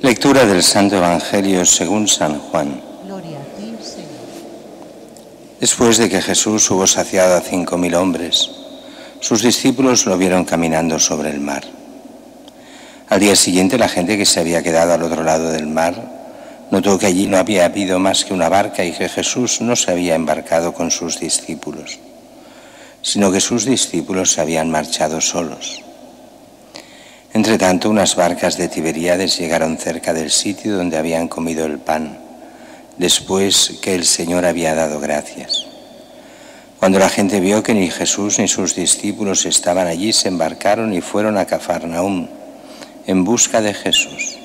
Lectura del Santo Evangelio según San Juan. Gloria a ti, Señor. Después de que Jesús hubo saciado a 5.000 hombres, sus discípulos lo vieron caminando sobre el mar. Al día siguiente, la gente que se había quedado al otro lado del mar notó que allí no había habido más que una barca y que Jesús no se había embarcado con sus discípulos, sino que sus discípulos se habían marchado solos. Entretanto, unas barcas de Tiberíades llegaron cerca del sitio donde habían comido el pan, después que el Señor había dado gracias. Cuando la gente vio que ni Jesús ni sus discípulos estaban allí, se embarcaron y fueron a Cafarnaúm en busca de Jesús.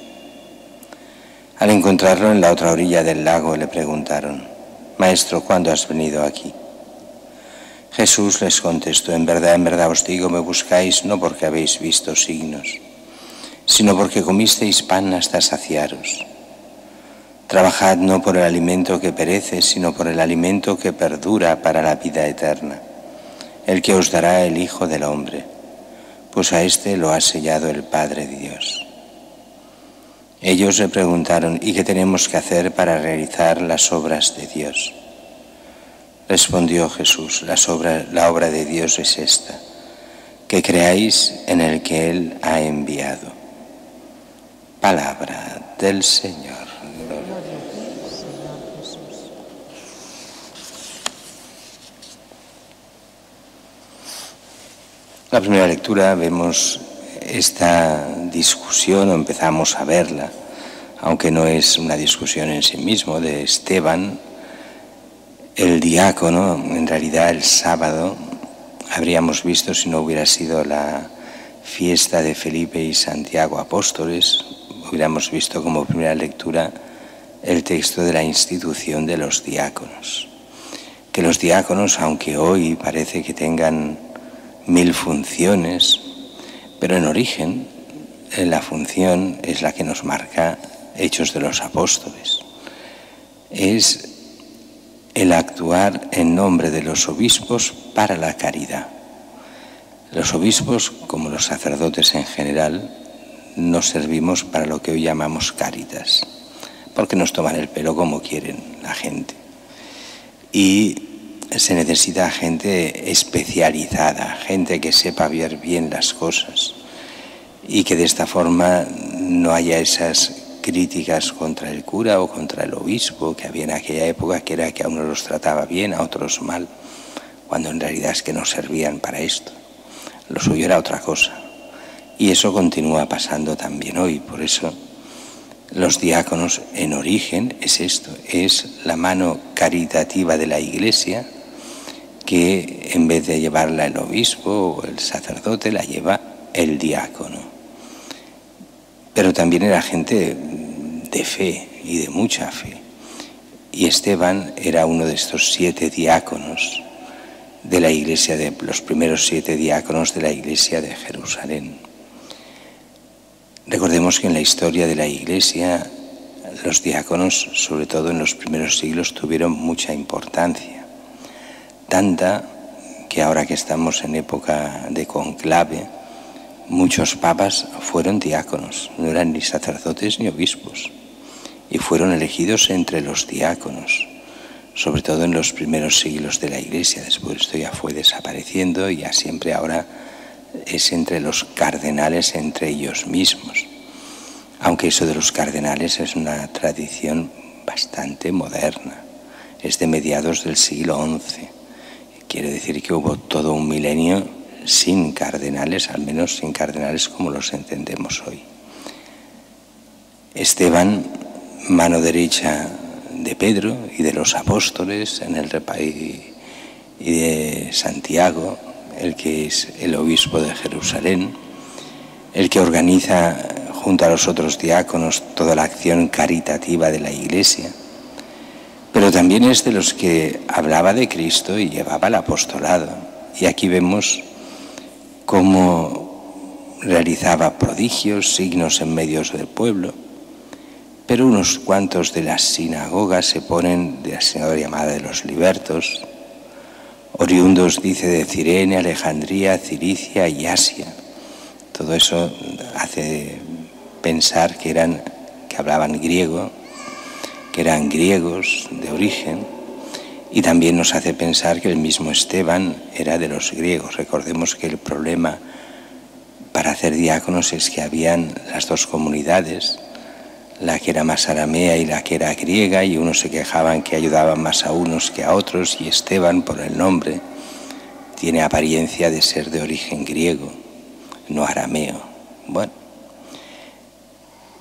Al encontrarlo en la otra orilla del lago, le preguntaron: «Maestro, ¿cuándo has venido aquí?» Jesús les contestó: en verdad os digo, me buscáis no porque habéis visto signos, sino porque comisteis pan hasta saciaros. Trabajad no por el alimento que perece, sino por el alimento que perdura para la vida eterna, el que os dará el Hijo del Hombre, pues a éste lo ha sellado el Padre de Dios. Ellos le preguntaron: ¿y qué tenemos que hacer para realizar las obras de Dios? Respondió Jesús: la obra de Dios es esta, que creáis en el que Él ha enviado. Palabra del Señor. Gloria a ti, Señor Jesús. La primera lectura vemos esta discusión, o empezamos a verla, aunque no es una discusión en sí mismo, de Esteban, el diácono. En realidad el sábado habríamos visto, si no hubiera sido la fiesta de Felipe y Santiago apóstoles, hubiéramos visto como primera lectura el texto de la institución de los diáconos. Que los diáconos, aunque hoy parece que tengan 1000 funciones, pero en origen la función es la que nos marca Hechos de los Apóstoles. Es el actuar en nombre de los obispos para la caridad. Los obispos, como los sacerdotes en general, nos servimos para lo que hoy llamamos caritas, porque nos toman el pelo como quieren la gente. Y se necesita gente especializada, gente que sepa ver bien las cosas y que de esta forma no haya esas críticas contra el cura o contra el obispo que había en aquella época, que era que a unos los trataba bien, a otros mal, cuando en realidad es que no servían para esto. Lo suyo era otra cosa. Y eso continúa pasando también hoy. Por eso los diáconos en origen es esto, es la mano caritativa de la Iglesia, que en vez de llevarla el obispo o el sacerdote, la lleva el diácono. Pero también era gente de fe y de mucha fe. Y Esteban era uno de estos 7 diáconos de la iglesia, de los primeros 7 diáconos de la iglesia de Jerusalén. Recordemos que en la historia de la iglesia los diáconos, sobre todo en los primeros siglos, tuvieron mucha importancia. Tanta que ahora que estamos en época de conclave, muchos papas fueron diáconos, no eran ni sacerdotes ni obispos, y fueron elegidos entre los diáconos, sobre todo en los primeros siglos de la Iglesia. Después esto ya fue desapareciendo y ya siempre ahora es entre los cardenales, entre ellos mismos. Aunque eso de los cardenales es una tradición bastante moderna, es de mediados del siglo XI. Quiere decir que hubo todo un milenio sin cardenales, al menos sin cardenales como los entendemos hoy. Esteban, mano derecha de Pedro y de los apóstoles en el y de Santiago, el que es el obispo de Jerusalén, el que organiza junto a los otros diáconos toda la acción caritativa de la Iglesia, pero también es de los que hablaba de Cristo y llevaba el apostolado. Y aquí vemos cómo realizaba prodigios, signos en medio del pueblo, pero unos cuantos de las sinagogas se ponen, de la sinagoga llamada de los libertos, oriundos, dice, de Cirene, Alejandría, Cilicia y Asia. Todo eso hace pensar que que hablaban griego, que eran griegos de origen, y también nos hace pensar que el mismo Esteban era de los griegos. Recordemos que el problema para hacer diáconos es que habían las dos comunidades, la que era más aramea y la que era griega, y unos se quejaban que ayudaban más a unos que a otros, y Esteban, por el nombre, tiene apariencia de ser de origen griego, no arameo. Bueno,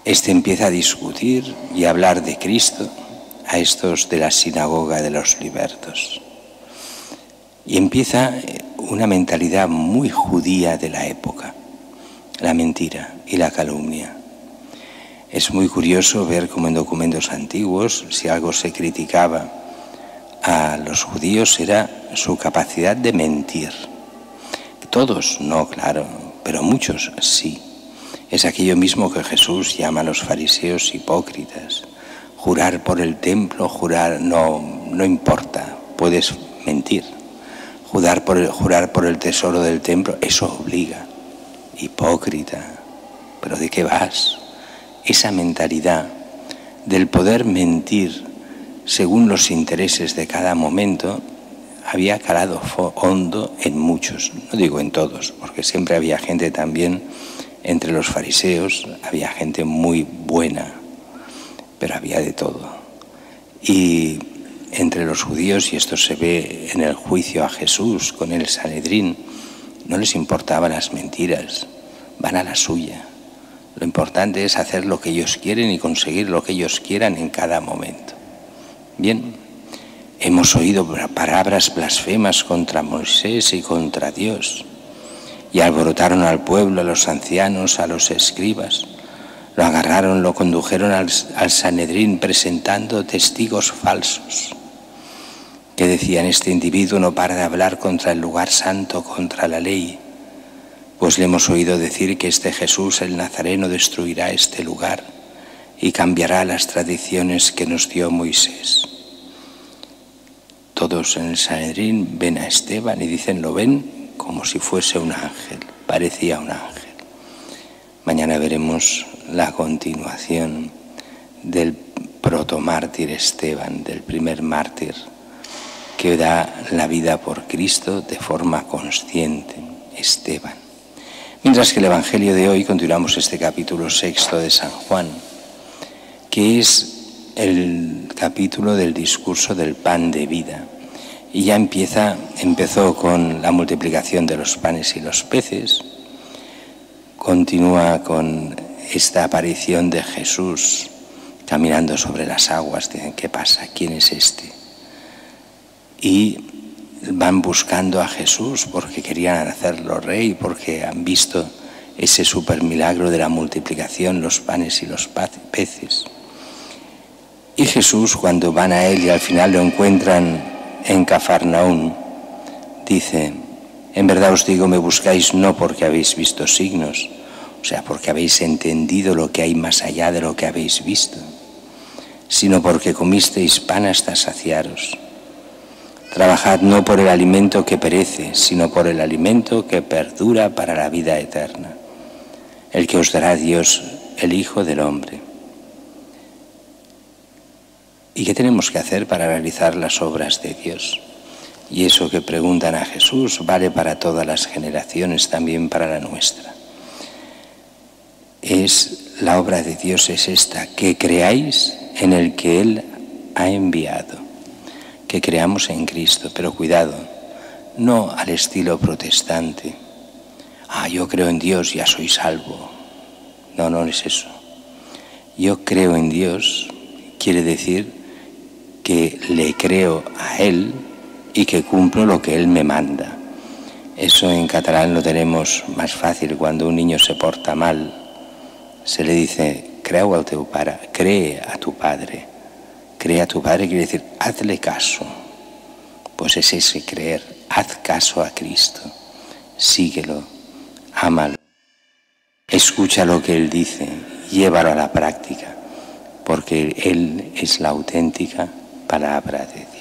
este empieza a discutir y a hablar de Cristo a estos de la sinagoga de los libertos. Y empieza una mentalidad muy judía de la época, la mentira y la calumnia. Es muy curioso ver cómo en documentos antiguos, si algo se criticaba a los judíos, era su capacidad de mentir. Todos no, claro, pero muchos sí. Es aquello mismo que Jesús llama a los fariseos hipócritas. Jurar por el templo, jurar no importa, puedes mentir. Jurar por el tesoro del templo, eso obliga. Hipócrita, ¿pero de qué vas? Esa mentalidad del poder mentir según los intereses de cada momento había calado hondo en muchos, no digo en todos, porque siempre había gente también entre los fariseos, había gente muy buena, pero había de todo. Y entre los judíos, y esto se ve en el juicio a Jesús con el Sanedrín, no les importaban las mentiras, van a la suya. Lo importante es hacer lo que ellos quieren y conseguir lo que ellos quieran en cada momento. Bien, hemos oído palabras blasfemas contra Moisés y contra Dios, y alborotaron al pueblo, a los ancianos, a los escribas. Lo agarraron, lo condujeron al Sanedrín presentando testigos falsos que decían: este individuo no para de hablar contra el lugar santo, contra la ley, pues le hemos oído decir que este Jesús el Nazareno destruirá este lugar y cambiará las tradiciones que nos dio Moisés. Todos en el Sanedrín ven a Esteban y dicen, lo ven como si fuese un ángel, parecía un ángel. Mañana veremos la continuación del protomártir Esteban, del primer mártir que da la vida por Cristo de forma consciente, Esteban. Mientras que el Evangelio de hoy, continuamos este capítulo 6 de San Juan, que es el capítulo del discurso del pan de vida. Y ya empezó con la multiplicación de los panes y los peces, continúa con esta aparición de Jesús caminando sobre las aguas. Dicen, ¿qué pasa? ¿Quién es este? Y van buscando a Jesús porque querían hacerlo rey, porque han visto ese supermilagro de la multiplicación, los panes y los peces. Y Jesús, cuando van a él y al final lo encuentran en Cafarnaún, dice, en verdad os digo, me buscáis no porque habéis visto signos, o sea, porque habéis entendido lo que hay más allá de lo que habéis visto, sino porque comisteis pan hasta saciaros. Trabajad no por el alimento que perece, sino por el alimento que perdura para la vida eterna, el que os dará Dios, el Hijo del Hombre. ¿Y qué tenemos que hacer para realizar las obras de Dios? Y eso que preguntan a Jesús vale para todas las generaciones, también para la nuestra. La obra de Dios es esta, que creáis en el que Él ha enviado, que creamos en Cristo, pero cuidado, no al estilo protestante. Yo creo en Dios, ya soy salvo. No, no es eso. Yo creo en Dios quiere decir que le creo a Él y que cumplo lo que Él me manda. Eso en catalán lo tenemos más fácil. Cuando un niño se porta mal, se le dice, creu al teu pare, cree a tu padre. Cree a tu padre quiere decir, hazle caso. Pues es ese creer, haz caso a Cristo, síguelo, ámalo, escucha lo que Él dice, llévalo a la práctica, porque Él es la auténtica palabra de Dios.